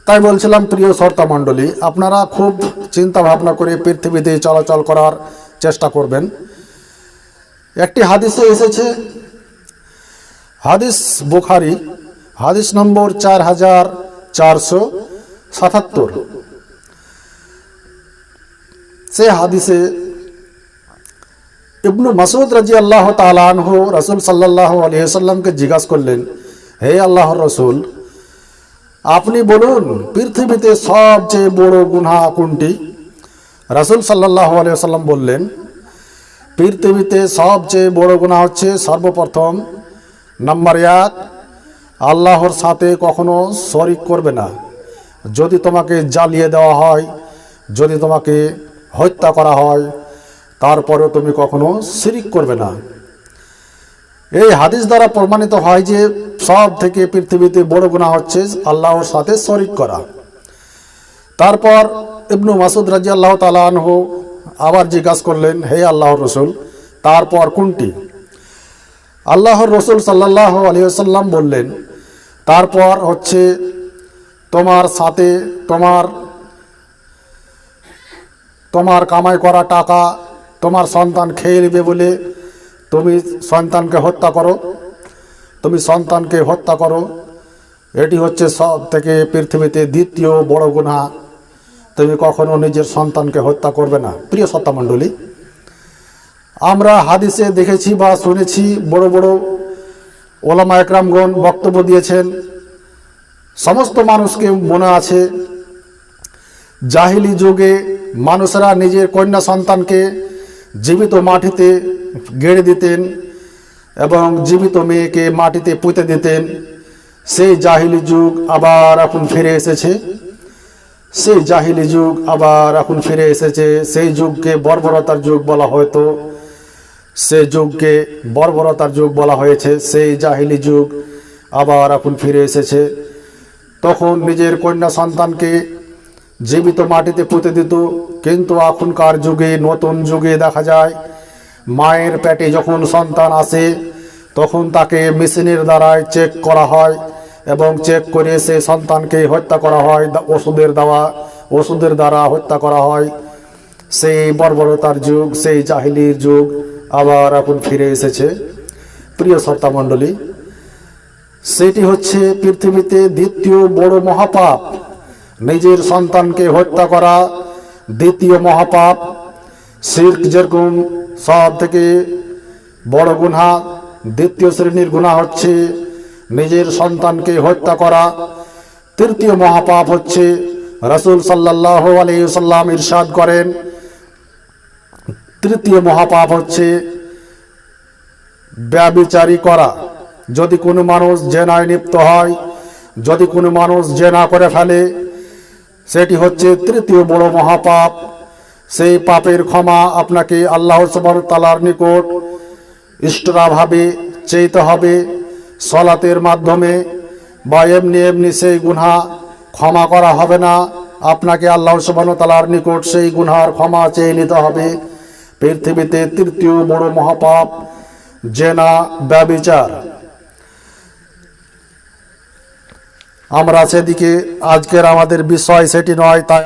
তাই বলছিলাম প্রিয় শ্রোতা মণ্ডলী, আপনারা খুব চিন্তা ভাবনা করে পৃথিবীতে চলাচল করার চেষ্টা করবেন। একটি হাদিসে এসেছে, হাদিস বুখারী, হাদিস নম্বর 4477। সে হাদিসে ইবনু মাসউদ রাদিয়াল্লাহু তাআলা আনহু রাসূল সাল্লাল্লাহু আলাইহি ওয়াসাল্লামকে জিজ্ঞাসা করলেন, হে আল্লাহর রাসূল, আপনি বলুন পৃথিবীতে সবচেয়ে বড় গুনাহ কোনটি? রাসূল সাল্লাল্লাহু আলাইহি ওয়াসাল্লাম বললেন, পৃথিবীতে সবচেয়ে বড় গুনাহ হচ্ছে সর্বপ্রথম নাম্বার 1, আল্লাহর সাথে কখনো শরীক করবে না। যদি তোমাকে জ্বালিয়ে দেওয়া হয়, যদি তোমাকে হত্যা করা হয়, তারপরেও তুমি কখনো শিরিক করবে না। এই হাদিস দ্বারা প্রমাণিত হয় যে সব থেকে পৃথিবীতে বড় গুনাহ হচ্ছে আল্লাহর সাথে শরীক করা। তারপর ইবনু মাসউদ রাদিয়াল্লাহু তাআলা আনহু আবার জিজ্ঞাসা করলেন, হে আল্লাহর রাসূল, তারপর কোনটি? আল্লাহর রাসূল সাল্লাল্লাহু আলাইহি ওয়াসাল্লাম বললেন, তারপর হচ্ছে তোমার সাথে তোমার কামাই করা টাকা তোমার সন্তান খেয়ে নেবে বলে তুমি সন্তানকে হত্যা করো। এটি হচ্ছে সব থেকে পৃথিবীতে দ্বিতীয় বড় গুনাহ। তুমি কখনো নিজের সন্তানকে হত্যা করবে না। প্রিয় শ্রোতা মণ্ডলী, আমরা হাদিসে দেখেছি বা শুনেছি, বড় বড় ওলামা একরামগণ বক্তব্য দিয়েছেন। সমস্ত মানুষকে মনে আছে, জাহিলি যুগে মানুষেরা নিজের কন্যা সন্তানকে জীবিত মাটিতে গেড়ে দিতেন এবং জীবিত মেয়েকে মাটিতে পুঁতে দিতেন। সেই জাহিলি যুগ আবার এখন ফিরে এসেছে। সেই যুগকে বর্বরতার যুগ বলা হয়তো, সেই যুগকে বর্বরতার যুগ বলা হয়েছে। সেই জাহিলি যুগ আবার এখন ফিরে এসেছে। তখন নিজের কন্যা সন্তানকে জীবিত মাটিতে পুঁতে দিত, কিন্তু এখনকার যুগে, নতুন যুগে দেখা যায় মায়ের পেটে যখন সন্তান আসে তখন তাকে মেশিনের দ্বারায় চেক করা হয় এবং চেক করে সে সন্তানকে হত্যা করা হয়, ওষুধের দ্বারা হত্যা করা হয়। সেই বর্বরতার যুগ, সেই জাহিলির যুগ আবার এখন ফিরে এসেছে। প্রিয় শ্রোতা মণ্ডলী, সেটি হচ্ছে পৃথিবীতে দ্বিতীয় বড় মহাপাপ। নিজের সন্তানকে হত্যা করা দ্বিতীয় মহাপাপ। শিরক যেরকম সব থেকে বড় গুনাহ, দ্বিতীয় শ্রেণীর গুনাহ হচ্ছে নিজের সন্তানকে হত্যা করা। তৃতীয় মহাপাপ হচ্ছে, রাসূল সাল্লাল্লাহু আলাইহি ওয়াসাল্লাম ইরশাদ করেন, তৃতীয় মহাপাপ হচ্ছে ব্যভিচারী করা। যদি কোনো মানুষ জেনায় লিপ্ত হয়, যদি কোনো মানুষ জেনা করে ফেলে, সেটি হচ্ছে তৃতীয় বড় মহাপাপ। সেই পাপের ক্ষমা আপনাকে আল্লাহ সুবহানাহু ওয়া তাআলার নিকট ইষ্টরাভাবে চাইতে হবে। সালাতের মাধ্যমে বা এমনি সেই গুনাহ ক্ষমা করা হবে না। আপনাকে আল্লাহ সুবহানাহু ওয়া তাআলার নিকট সেই গুনাহর ক্ষমা চেয়ে নিতে হবে। পৃথিবীতে তৃতীয় বড় মহাপাপ জেনা, ব্যভিচার। আমরা সেদিকে, আজকের আমাদের বিষয় সেটি নয়। তাই